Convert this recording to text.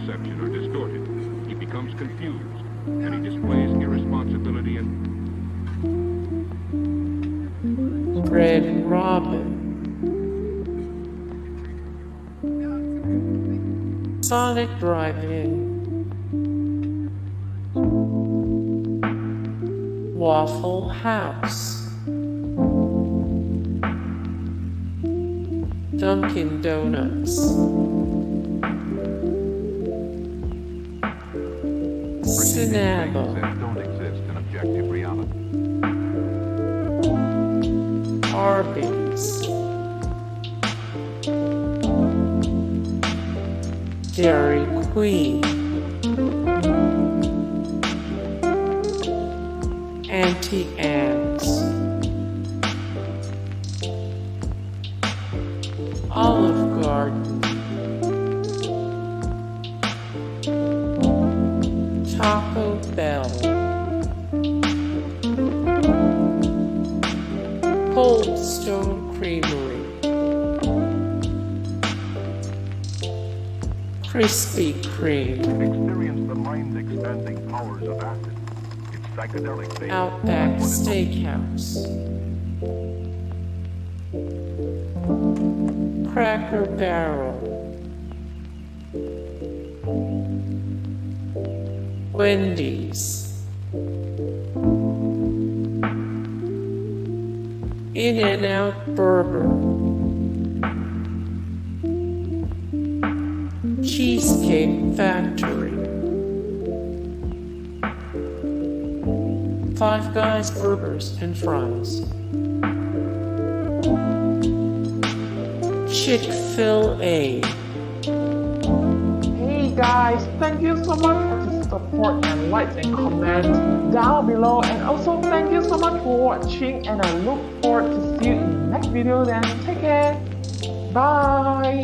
perception are distorted. He becomes confused, and he displays irresponsibility and Red Robin, Sonic Drive-In, Waffle House, Dunkin Donuts, Cinnabon, don't exist in objective reality. Arby's, Dairy Queen, Auntie Anne's, Olive Garden, Taco Bell, Cold Stone Creamery, Krispy Kreme, Experience the mind-expanding powers of acid. It's psychedelic. Outback Steakhouse, Cracker Barrel, Wendy's, In-N-Out Burger, Cheesecake Factory, Five Guys Burgers and Fries, Chick-fil-A. Hey guys, thank you so much for the support and likes and comments down below, and also thank you so much for watching, and I look forward to see you in the next video. Then take care, bye.